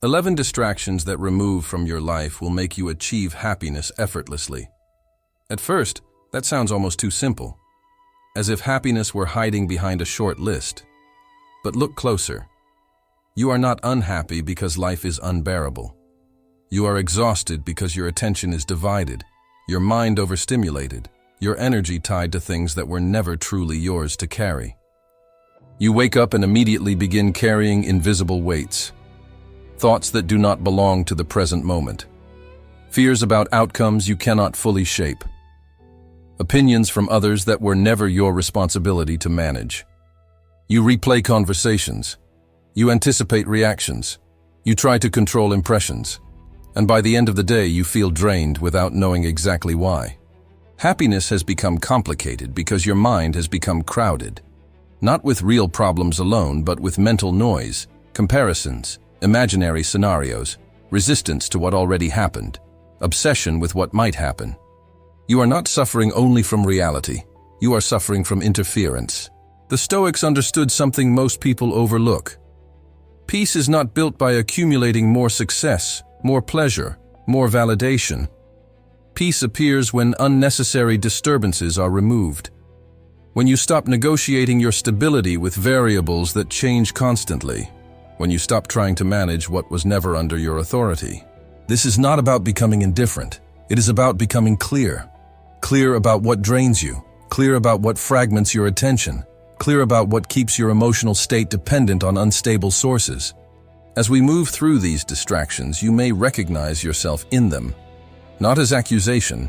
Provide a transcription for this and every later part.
11 distractions that remove from your life will make you achieve happiness effortlessly. At first, that sounds almost too simple, as if happiness were hiding behind a short list. But look closer. You are not unhappy because life is unbearable. You are exhausted because your attention is divided, your mind overstimulated, your energy tied to things that were never truly yours to carry. You wake up and immediately begin carrying invisible weights, thoughts that do not belong to the present moment, fears about outcomes you cannot fully shape, opinions from others that were never your responsibility to manage. You replay conversations, you anticipate reactions, you try to control impressions, and by the end of the day you feel drained without knowing exactly why. Happiness has become complicated because your mind has become crowded, not with real problems alone, but with mental noise, comparisons, imaginary scenarios, resistance to what already happened, obsession with what might happen. You are not suffering only from reality, you are suffering from interference. The Stoics understood something most people overlook. Peace is not built by accumulating more success, more pleasure, more validation. Peace appears when unnecessary disturbances are removed. When you stop negotiating your stability with variables that change constantly. When you stop trying to manage what was never under your authority. This is not about becoming indifferent. It is about becoming clear. Clear about what drains you. Clear about what fragments your attention. Clear about what keeps your emotional state dependent on unstable sources. As we move through these distractions, you may recognize yourself in them, not as accusation,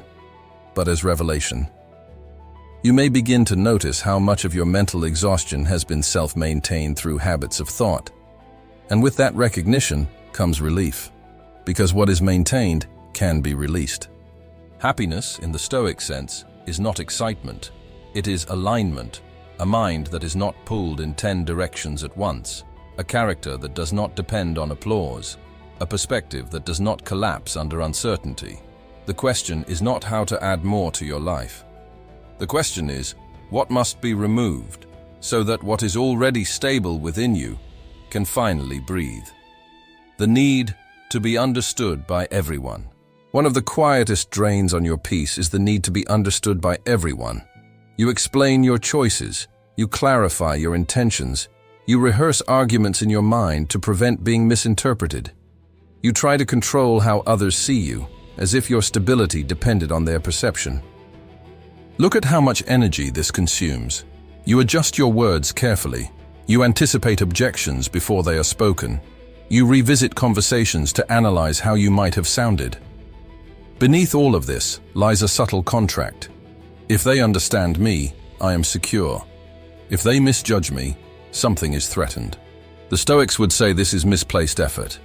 but as revelation. You may begin to notice how much of your mental exhaustion has been self-maintained through habits of thought. And with that recognition comes relief, because what is maintained can be released. Happiness, in the Stoic sense, is not excitement. It is alignment, a mind that is not pulled in 10 directions at once, a character that does not depend on applause, a perspective that does not collapse under uncertainty. The question is not how to add more to your life. The question is, what must be removed so that what is already stable within you can finally breathe? The need to be understood by everyone. One of the quietest drains on your peace is the need to be understood by everyone. You explain your choices, you clarify your intentions, you rehearse arguments in your mind to prevent being misinterpreted. You try to control how others see you, as if your stability depended on their perception. Look at how much energy this consumes. You adjust your words carefully. You anticipate objections before they are spoken. You revisit conversations to analyze how you might have sounded. Beneath all of this lies a subtle contract. If they understand me, I am secure. If they misjudge me, something is threatened. The Stoics would say this is misplaced effort.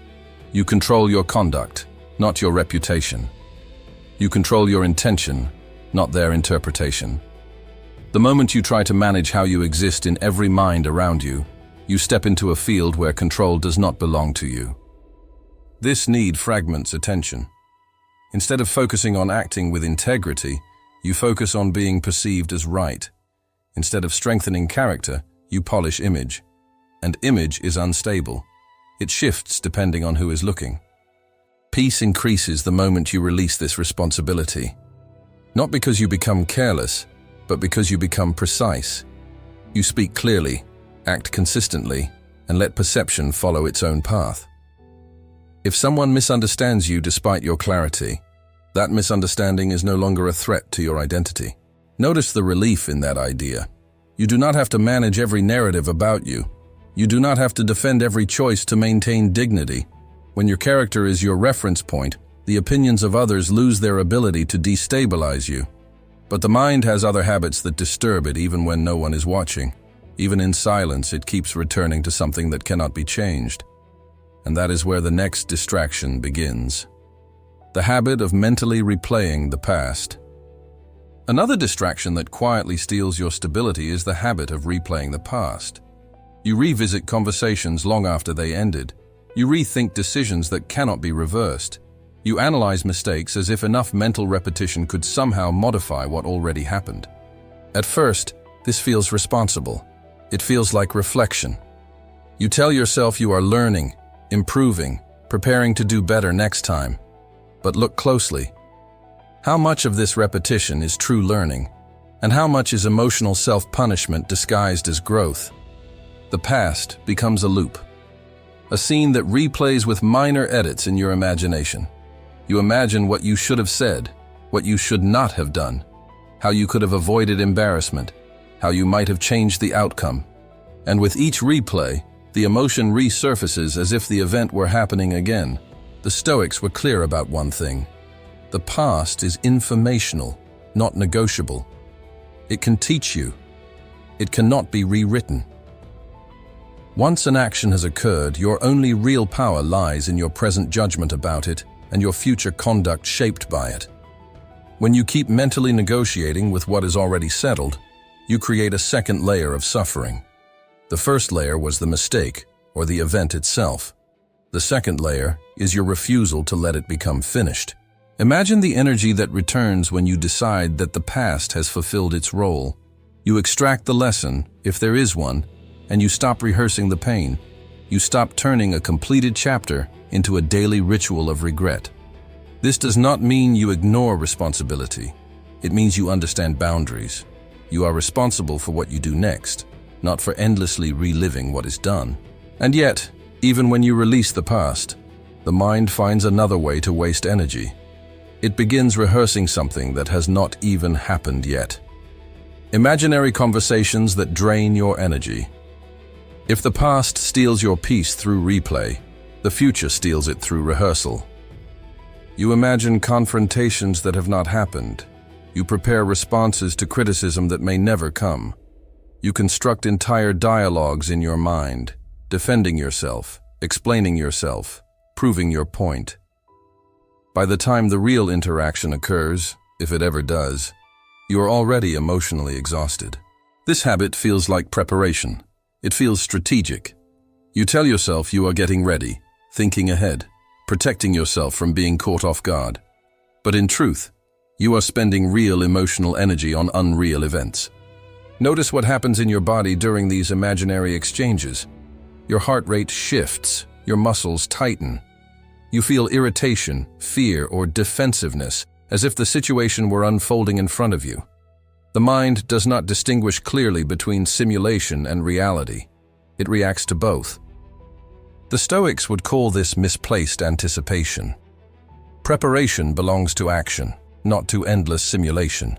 You control your conduct, not your reputation. You control your intention, not their interpretation. The moment you try to manage how you exist in every mind around you, you step into a field where control does not belong to you. This need fragments attention. Instead of focusing on acting with integrity, you focus on being perceived as right. Instead of strengthening character, you polish image. And image is unstable. It shifts depending on who is looking. Peace increases the moment you release this responsibility. Not because you become careless, but because you become precise. You speak clearly, act consistently, and let perception follow its own path. If someone misunderstands you despite your clarity, that misunderstanding is no longer a threat to your identity. Notice the relief in that idea. You do not have to manage every narrative about you. You do not have to defend every choice to maintain dignity. When your character is your reference point, the opinions of others lose their ability to destabilize you. But the mind has other habits that disturb it even when no one is watching. Even in silence, it keeps returning to something that cannot be changed. And that is where the next distraction begins. The habit of mentally replaying the past. Another distraction that quietly steals your stability is the habit of replaying the past. You revisit conversations long after they ended. You rethink decisions that cannot be reversed. You analyze mistakes as if enough mental repetition could somehow modify what already happened. At first, this feels responsible. It feels like reflection. You tell yourself you are learning, improving, preparing to do better next time. But look closely. How much of this repetition is true learning, and how much is emotional self-punishment disguised as growth? The past becomes a loop, a scene that replays with minor edits in your imagination. You imagine what you should have said, what you should not have done, how you could have avoided embarrassment, how you might have changed the outcome. And with each replay, the emotion resurfaces as if the event were happening again. The Stoics were clear about one thing. The past is informational, not negotiable. It can teach you. It cannot be rewritten. Once an action has occurred, your only real power lies in your present judgment about it and your future conduct shaped by it. When you keep mentally negotiating with what is already settled, you create a second layer of suffering. The first layer was the mistake, or the event itself. The second layer is your refusal to let it become finished. Imagine the energy that returns when you decide that the past has fulfilled its role. You extract the lesson, if there is one, and you stop rehearsing the pain. You stop turning a completed chapter into a daily ritual of regret. This does not mean you ignore responsibility. It means you understand boundaries. You are responsible for what you do next, not for endlessly reliving what is done. And yet, even when you release the past, the mind finds another way to waste energy. It begins rehearsing something that has not even happened yet. Imaginary conversations that drain your energy. If the past steals your peace through replay, the future steals it through rehearsal. You imagine confrontations that have not happened. You prepare responses to criticism that may never come. You construct entire dialogues in your mind, defending yourself, explaining yourself, proving your point. By the time the real interaction occurs, if it ever does, you are already emotionally exhausted. This habit feels like preparation. It feels strategic. You tell yourself you are getting ready, thinking ahead, protecting yourself from being caught off guard. But in truth, you are spending real emotional energy on unreal events. Notice what happens in your body during these imaginary exchanges. Your heart rate shifts, your muscles tighten. You feel irritation, fear, or defensiveness, as if the situation were unfolding in front of you. The mind does not distinguish clearly between simulation and reality. It reacts to both. The Stoics would call this misplaced anticipation. Preparation belongs to action, not to endless simulation.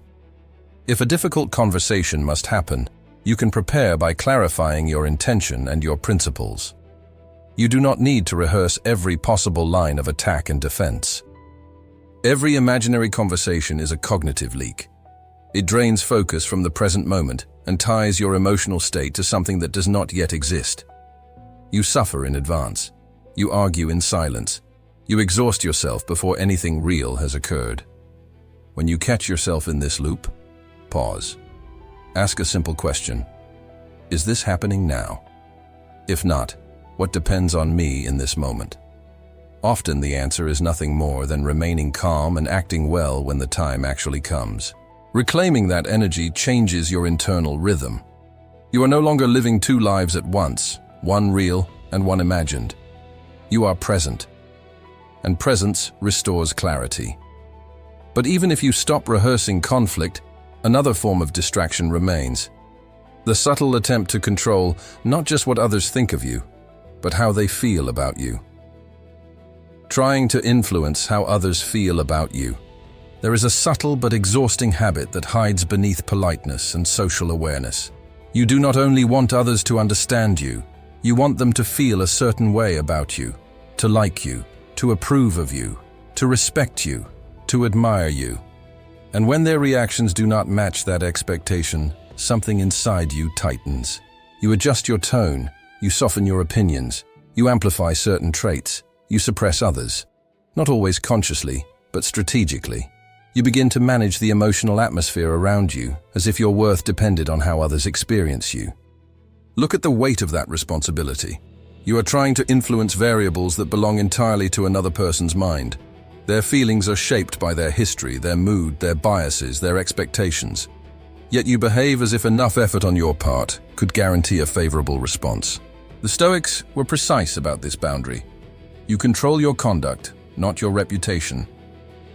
If a difficult conversation must happen, you can prepare by clarifying your intention and your principles. You do not need to rehearse every possible line of attack and defense. Every imaginary conversation is a cognitive leak. It drains focus from the present moment and ties your emotional state to something that does not yet exist. You suffer in advance. You argue in silence. You exhaust yourself before anything real has occurred. When you catch yourself in this loop, pause. Ask a simple question. Is this happening now? If not, what depends on me in this moment? Often the answer is nothing more than remaining calm and acting well when the time actually comes. Reclaiming that energy changes your internal rhythm. You are no longer living two lives at once, one real and one imagined. You are present, and presence restores clarity. But even if you stop rehearsing conflict, another form of distraction remains. The subtle attempt to control not just what others think of you, but how they feel about you. Trying to influence how others feel about you. There is a subtle but exhausting habit that hides beneath politeness and social awareness. You do not only want others to understand you, you want them to feel a certain way about you, to like you, to approve of you, to respect you, to admire you. And when their reactions do not match that expectation, something inside you tightens. You adjust your tone, you soften your opinions, you amplify certain traits, you suppress others. Not always consciously, but strategically. You begin to manage the emotional atmosphere around you, as if your worth depended on how others experience you. Look at the weight of that responsibility. You are trying to influence variables that belong entirely to another person's mind. Their feelings are shaped by their history, their mood, their biases, their expectations. Yet you behave as if enough effort on your part could guarantee a favorable response. The Stoics were precise about this boundary. You control your conduct, not your reputation.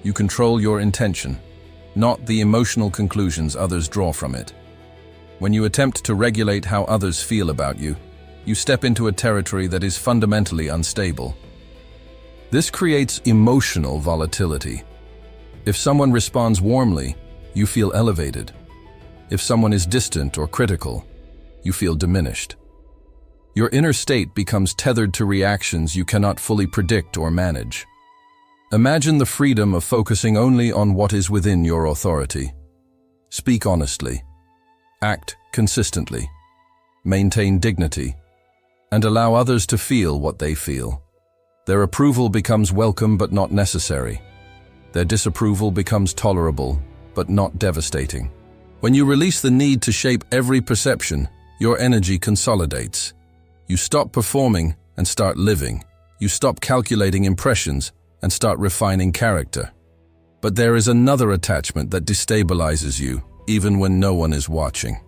You control your intention, not the emotional conclusions others draw from it. When you attempt to regulate how others feel about you, you step into a territory that is fundamentally unstable. This creates emotional volatility. If someone responds warmly, you feel elevated. If someone is distant or critical, you feel diminished. Your inner state becomes tethered to reactions you cannot fully predict or manage. Imagine the freedom of focusing only on what is within your authority. Speak honestly, act consistently, maintain dignity, and allow others to feel what they feel. Their approval becomes welcome but not necessary. Their disapproval becomes tolerable but not devastating. When you release the need to shape every perception, your energy consolidates. You stop performing and start living. You stop calculating impressions and start refining character. But there is another attachment that destabilizes you, even when no one is watching.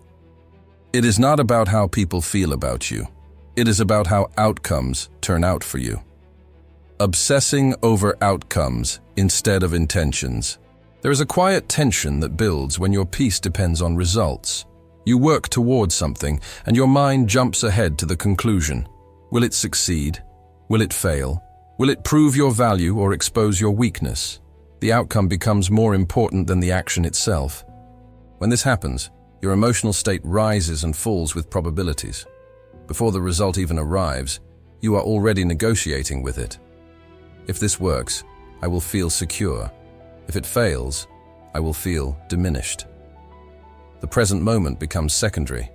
It is not about how people feel about you. It is about how outcomes turn out for you. Obsessing over outcomes instead of intentions. There is a quiet tension that builds when your peace depends on results. You work towards something, and your mind jumps ahead to the conclusion. Will it succeed? Will it fail? Will it prove your value or expose your weakness? The outcome becomes more important than the action itself. When this happens, your emotional state rises and falls with probabilities. Before the result even arrives, you are already negotiating with it. If this works, I will feel secure. If it fails, I will feel diminished. The present moment becomes secondary.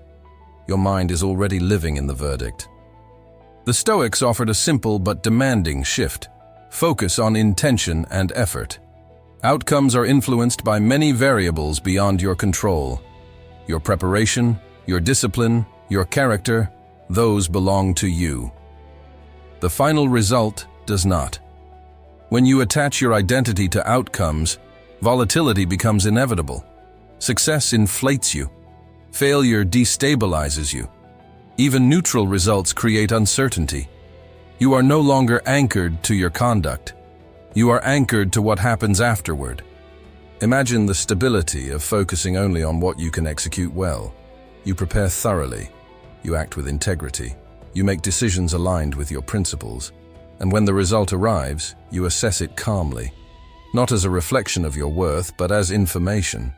Your mind is already living in the verdict. The Stoics offered a simple but demanding shift. Focus on intention and effort. Outcomes are influenced by many variables beyond your control. Your preparation, your discipline, your character, those belong to you. The final result does not. When you attach your identity to outcomes, volatility becomes inevitable. Success inflates you. Failure destabilizes you. Even neutral results create uncertainty. You are no longer anchored to your conduct. You are anchored to what happens afterward. Imagine the stability of focusing only on what you can execute well. You prepare thoroughly. You act with integrity. You make decisions aligned with your principles. And when the result arrives, you assess it calmly, not as a reflection of your worth, but as information.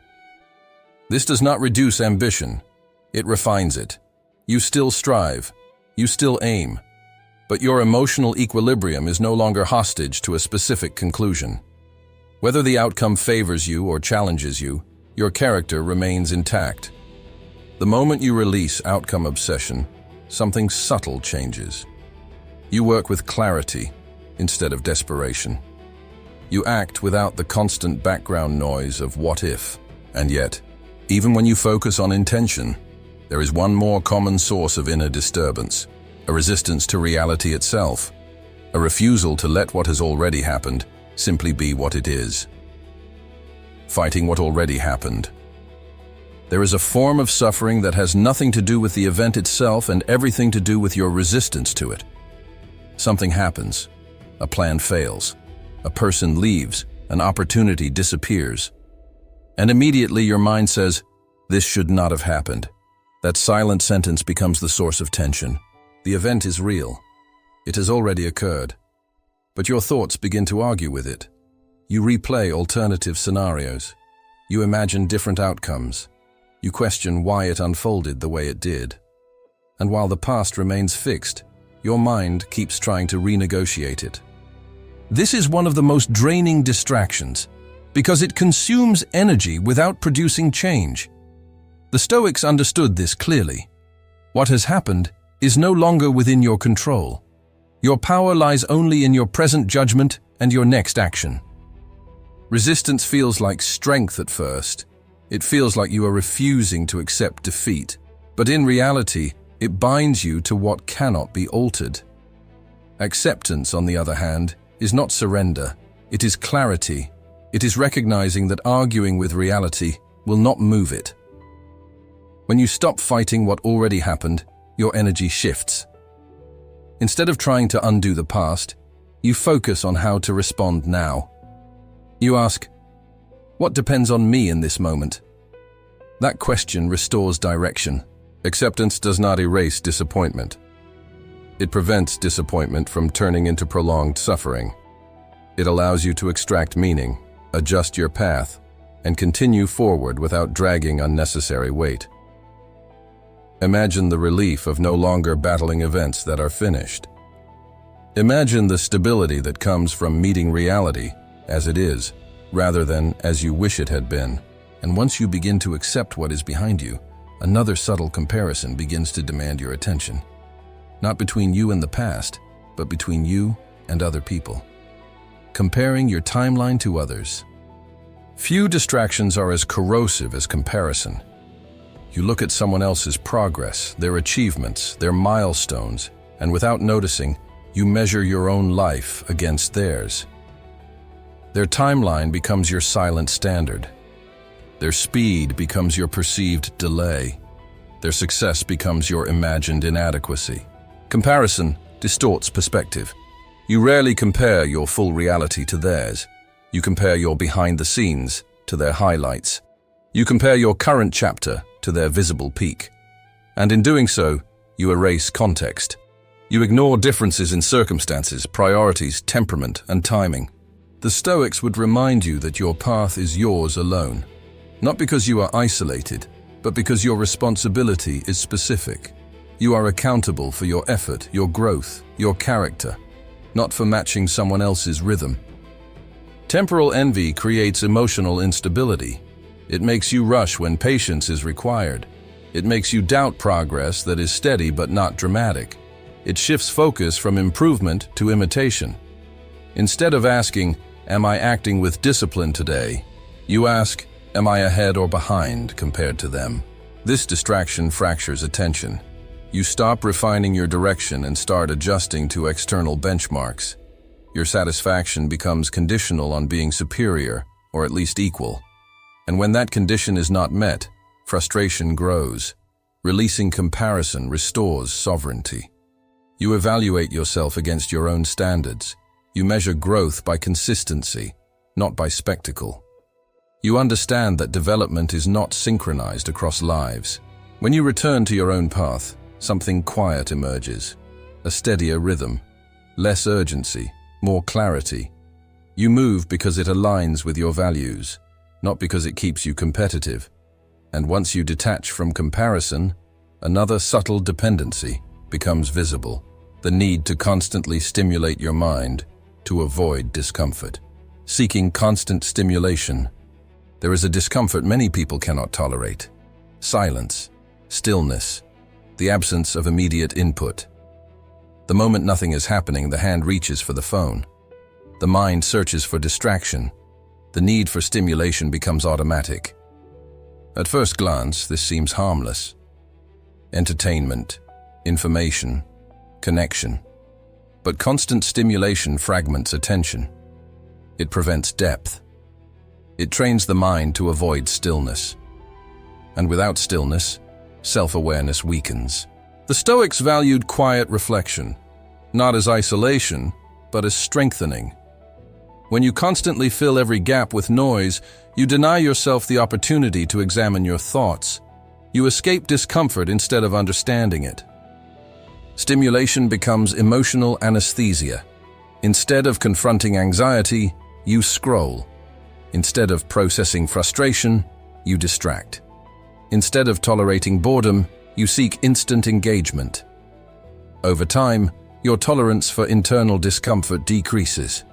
This does not reduce ambition. It refines it. You still strive. You still aim. But your emotional equilibrium is no longer hostage to a specific conclusion. Whether the outcome favors you or challenges you, your character remains intact. The moment you release outcome obsession, something subtle changes. You work with clarity instead of desperation. You act without the constant background noise of what if. And yet, even when you focus on intention, there is one more common source of inner disturbance, a resistance to reality itself, a refusal to let what has already happened simply be what it is. Fighting what already happened. There is a form of suffering that has nothing to do with the event itself and everything to do with your resistance to it. Something happens, a plan fails, a person leaves, an opportunity disappears. And immediately your mind says, "This should not have happened." That silent sentence becomes the source of tension. The event is real. It has already occurred. But your thoughts begin to argue with it. You replay alternative scenarios. You imagine different outcomes. You question why it unfolded the way it did. And while the past remains fixed, your mind keeps trying to renegotiate it. This is one of the most draining distractions, because it consumes energy without producing change. The Stoics understood this clearly. What has happened is no longer within your control. Your power lies only in your present judgment and your next action. Resistance feels like strength at first. It feels like you are refusing to accept defeat. But in reality, it binds you to what cannot be altered. Acceptance, on the other hand, is not surrender. It is clarity. It is recognizing that arguing with reality will not move it. When you stop fighting what already happened, your energy shifts. Instead of trying to undo the past, You focus on how to respond now. You ask, what depends on me in this moment? That question restores direction. Acceptance does not erase disappointment. It prevents disappointment from turning into prolonged suffering. It allows you to extract meaning, adjust your path, and continue forward without dragging unnecessary weight. Imagine the relief of no longer battling events that are finished. Imagine the stability that comes from meeting reality as it is, rather than as you wish it had been. And once you begin to accept what is behind you, another subtle comparison begins to demand your attention. Not between you and the past, but between you and other people. Comparing your timeline to others. Few distractions are as corrosive as comparison. You look at someone else's progress, their achievements, their milestones, and without noticing, you measure your own life against theirs. Their timeline becomes your silent standard. Their speed becomes your perceived delay. Their success becomes your imagined inadequacy. Comparison distorts perspective. You rarely compare your full reality to theirs. You compare your behind the scenes to their highlights. You compare your current chapter to their visible peak. And in doing so, you erase context. You ignore differences in circumstances, priorities, temperament, and timing. The Stoics would remind you that your path is yours alone. Not because you are isolated, but because your responsibility is specific. You are accountable for your effort, your growth, your character, not for matching someone else's rhythm. Temporal envy creates emotional instability. It makes you rush when patience is required. It makes you doubt progress that is steady but not dramatic. It shifts focus from improvement to imitation. Instead of asking, "Am I acting with discipline today?" you ask, "Am I ahead or behind compared to them?" This distraction fractures attention. You stop refining your direction and start adjusting to external benchmarks. Your satisfaction becomes conditional on being superior, or at least equal. And when that condition is not met, frustration grows. Releasing comparison restores sovereignty. You evaluate yourself against your own standards. You measure growth by consistency, not by spectacle. You understand that development is not synchronized across lives. When you return to your own path, something quiet emerges. A steadier rhythm, less urgency, more clarity. You move because it aligns with your values, not because it keeps you competitive. And once you detach from comparison, another subtle dependency becomes visible. The need to constantly stimulate your mind to avoid discomfort. Seeking constant stimulation. There is a discomfort many people cannot tolerate. Silence, stillness, the absence of immediate input. The moment nothing is happening, the hand reaches for the phone. The mind searches for distraction. The need for stimulation becomes automatic. At first glance, this seems harmless. Entertainment, information, connection. But constant stimulation fragments attention. It prevents depth. It trains the mind to avoid stillness. And without stillness, self-awareness weakens. The Stoics valued quiet reflection, not as isolation, but as strengthening. When you constantly fill every gap with noise, you deny yourself the opportunity to examine your thoughts. You escape discomfort instead of understanding it. Stimulation becomes emotional anesthesia. Instead of confronting anxiety, you scroll. Instead of processing frustration, you distract. Instead of tolerating boredom, you seek instant engagement. Over time, your tolerance for internal discomfort decreases.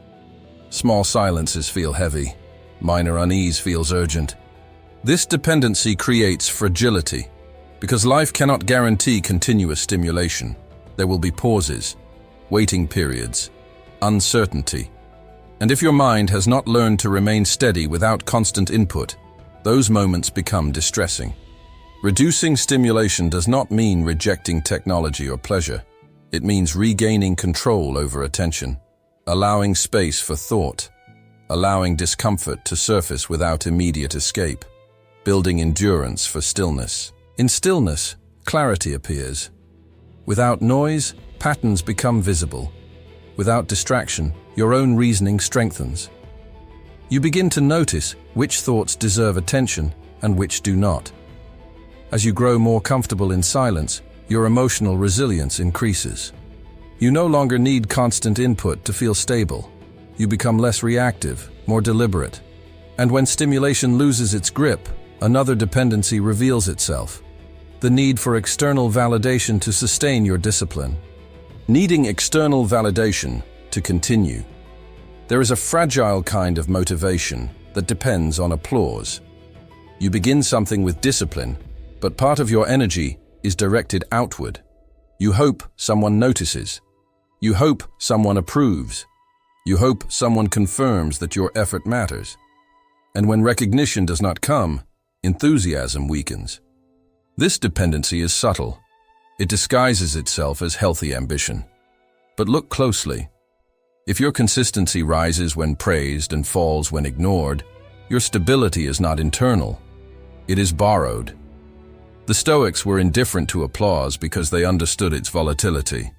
Small silences feel heavy. Minor unease feels urgent. This dependency creates fragility. Because life cannot guarantee continuous stimulation. There will be pauses, waiting periods, uncertainty. And if your mind has not learned to remain steady without constant input, those moments become distressing. Reducing stimulation does not mean rejecting technology or pleasure. It means regaining control over attention, allowing space for thought, allowing discomfort to surface without immediate escape, building endurance for stillness. In stillness, clarity appears. Without noise, patterns become visible. without distraction, your own reasoning strengthens. You begin to notice which thoughts deserve attention and which do not. As you grow more comfortable in silence, your emotional resilience increases. You no longer need constant input to feel stable. You become less reactive, more deliberate. And when stimulation loses its grip, another dependency reveals itself: the need for external validation to sustain your discipline. Needing external validation to continue. There is a fragile kind of motivation that depends on applause. You begin something with discipline, but part of your energy is directed outward. You hope someone notices. You hope someone approves. You hope someone confirms that your effort matters. And when recognition does not come, enthusiasm weakens. This dependency is subtle. It disguises itself as healthy ambition. But look closely. If your consistency rises when praised and falls when ignored, your stability is not internal. It is borrowed. The Stoics were indifferent to applause because they understood its volatility.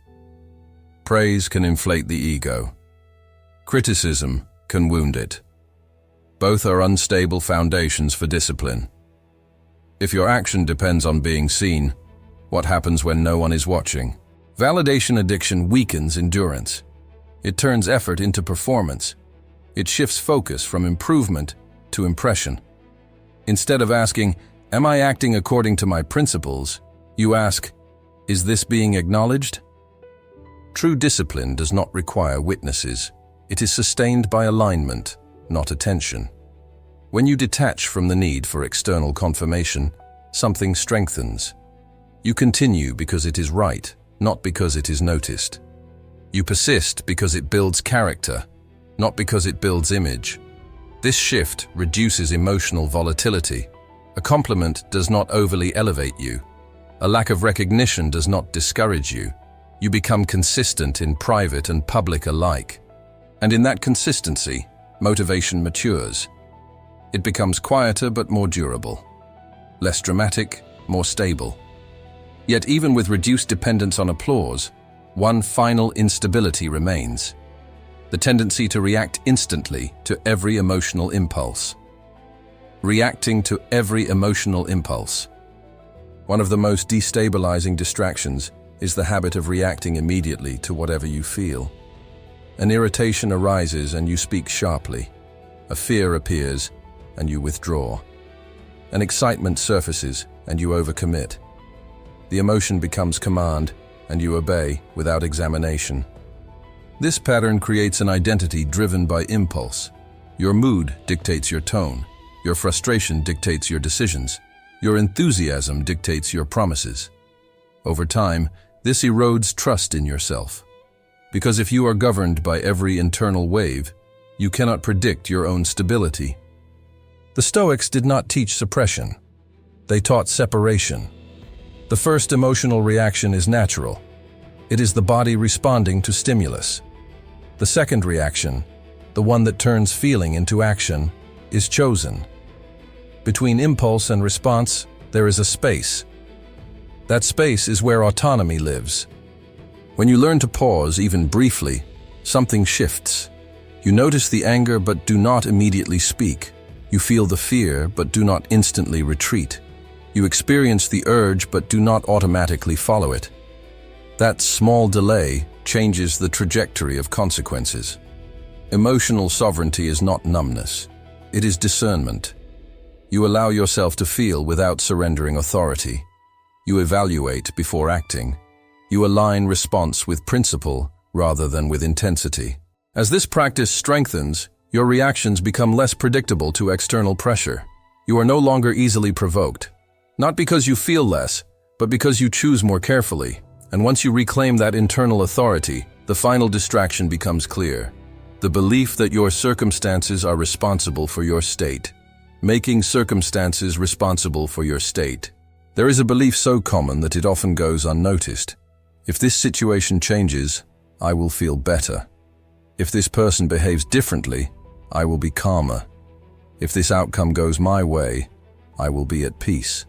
Praise can inflate the ego. Criticism can wound it. Both are unstable foundations for discipline. If your action depends on being seen, what happens when no one is watching? Validation addiction weakens endurance. It turns effort into performance. It shifts focus from improvement to impression. Instead of asking, "Am I acting according to my principles?" you ask, "Is this being acknowledged?" True discipline does not require witnesses. It is sustained by alignment, not attention. When you detach from the need for external confirmation, something strengthens. You continue because it is right, not because it is noticed. You persist because it builds character, not because it builds image. This shift reduces emotional volatility. A compliment does not overly elevate you. A lack of recognition does not discourage you. You become consistent in private and public alike. And in that consistency, motivation matures. It becomes quieter but more durable. Less dramatic, more stable. Yet even with reduced dependence on applause, one final instability remains: the tendency to react instantly to every emotional impulse. Reacting to every emotional impulse. One of the most destabilizing distractions is the habit of reacting immediately to whatever you feel. An irritation arises and you speak sharply. A fear appears and you withdraw. An excitement surfaces and you overcommit. The emotion becomes command and you obey without examination. This pattern creates an identity driven by impulse. Your mood dictates your tone. Your frustration dictates your decisions. Your enthusiasm dictates your promises. Over time, this erodes trust in yourself. Because if you are governed by every internal wave, you cannot predict your own stability. The Stoics did not teach suppression. They taught separation. The first emotional reaction is natural. It is the body responding to stimulus. The second reaction, the one that turns feeling into action, is chosen. Between impulse and response, there is a space. That space is where autonomy lives. When you learn to pause, even briefly, something shifts. You notice the anger but do not immediately speak. You feel the fear but do not instantly retreat. You experience the urge but do not automatically follow it. That small delay changes the trajectory of consequences. Emotional sovereignty is not numbness. It is discernment. You allow yourself to feel without surrendering authority. You evaluate before acting. You align response with principle rather than with intensity. As this practice strengthens, your reactions become less predictable to external pressure. You are no longer easily provoked. Not because you feel less, but because you choose more carefully. And once you reclaim that internal authority, the final distraction becomes clear. The belief that your circumstances are responsible for your state. Making circumstances responsible for your state. There is a belief so common that it often goes unnoticed. If this situation changes, I will feel better. If this person behaves differently, I will be calmer. If this outcome goes my way, I will be at peace.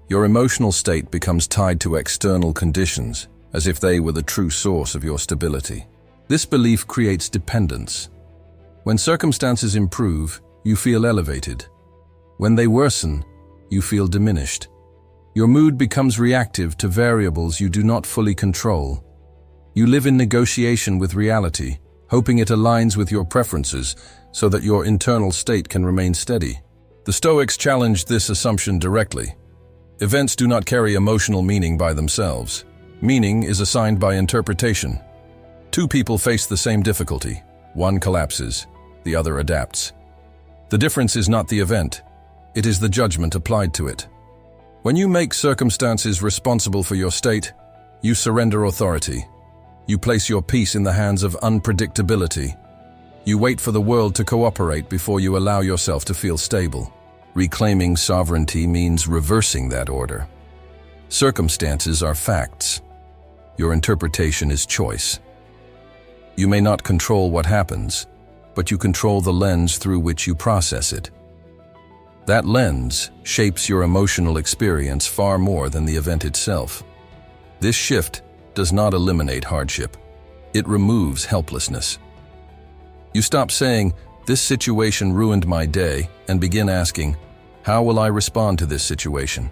Your emotional state becomes tied to external conditions, as if they were the true source of your stability. This belief creates dependence. When circumstances improve, you feel elevated. When they worsen, you feel diminished. Your mood becomes reactive to variables you do not fully control. You live in negotiation with reality, hoping it aligns with your preferences so that your internal state can remain steady. The Stoics challenged this assumption directly. Events do not carry emotional meaning by themselves. Meaning is assigned by interpretation. Two people face the same difficulty. One collapses, the other adapts. The difference is not the event, it is the judgment applied to it. When you make circumstances responsible for your state, you surrender authority. You place your peace in the hands of unpredictability. You wait for the world to cooperate before you allow yourself to feel stable. Reclaiming sovereignty means reversing that order. Circumstances are facts. Your interpretation is choice. You may not control what happens, but you control the lens through which you process it. That lens shapes your emotional experience far more than the event itself. This shift does not eliminate hardship. It removes helplessness. You stop saying, "This situation ruined my day," and begin asking, "How will I respond to this situation?"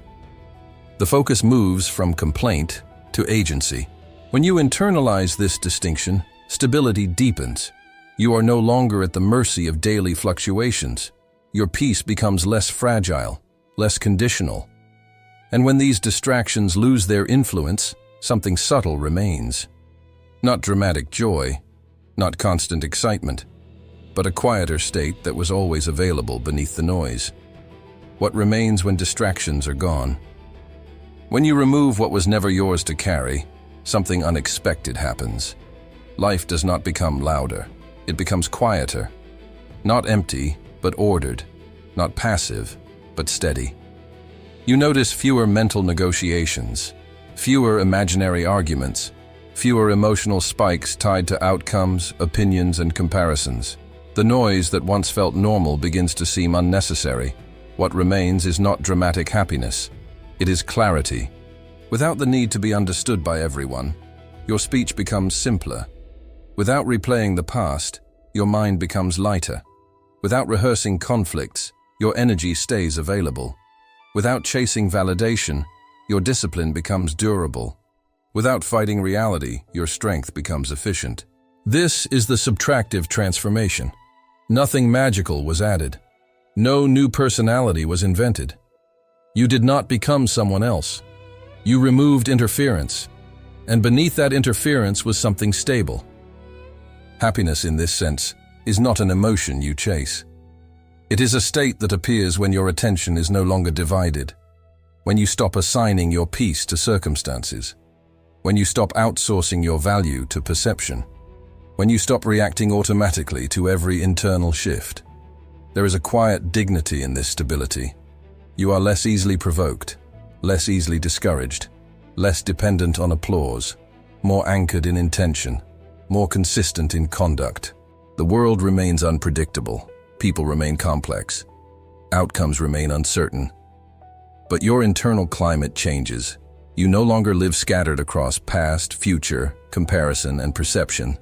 The focus moves from complaint to agency. When you internalize this distinction, stability deepens. You are no longer at the mercy of daily fluctuations. Your peace becomes less fragile, less conditional. And when these distractions lose their influence, something subtle remains. Not dramatic joy, not constant excitement, but a quieter state that was always available beneath the noise. What remains when distractions are gone? When you remove what was never yours to carry, something unexpected happens. Life does not become louder, it becomes quieter. Not empty, but ordered. Not passive, but steady. You notice fewer mental negotiations, fewer imaginary arguments, fewer emotional spikes tied to outcomes, opinions, and comparisons. The noise that once felt normal begins to seem unnecessary. What remains is not dramatic happiness. It is clarity. Without the need to be understood by everyone, your speech becomes simpler. Without replaying the past, your mind becomes lighter. Without rehearsing conflicts, your energy stays available. Without chasing validation, your discipline becomes durable. Without fighting reality, your strength becomes efficient. This is the subtractive transformation. Nothing magical was added. No new personality was invented. You did not become someone else. You removed interference, and beneath that interference was something stable. Happiness, in this sense, is not an emotion you chase. It is a state that appears when your attention is no longer divided, when you stop assigning your peace to circumstances, when you stop outsourcing your value to perception, when you stop reacting automatically to every internal shift. There is a quiet dignity in this stability. You are less easily provoked, less easily discouraged, less dependent on applause, more anchored in intention, more consistent in conduct. The world remains unpredictable, people remain complex, outcomes remain uncertain. But your internal climate changes. You no longer live scattered across past, future, comparison, and perception.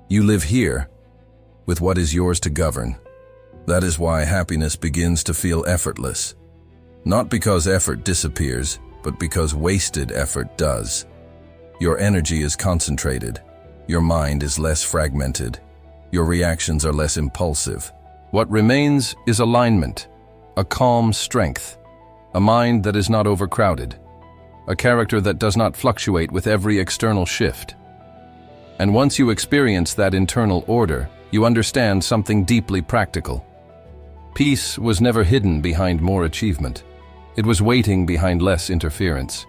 You live here, with what is yours to govern. That is why happiness begins to feel effortless. Not because effort disappears, but because wasted effort does. Your energy is concentrated. Your mind is less fragmented. Your reactions are less impulsive. What remains is alignment, a calm strength, a mind that is not overcrowded, a character that does not fluctuate with every external shift. And once you experience that internal order, you understand something deeply practical. Peace was never hidden behind more achievement. It was waiting behind less interference.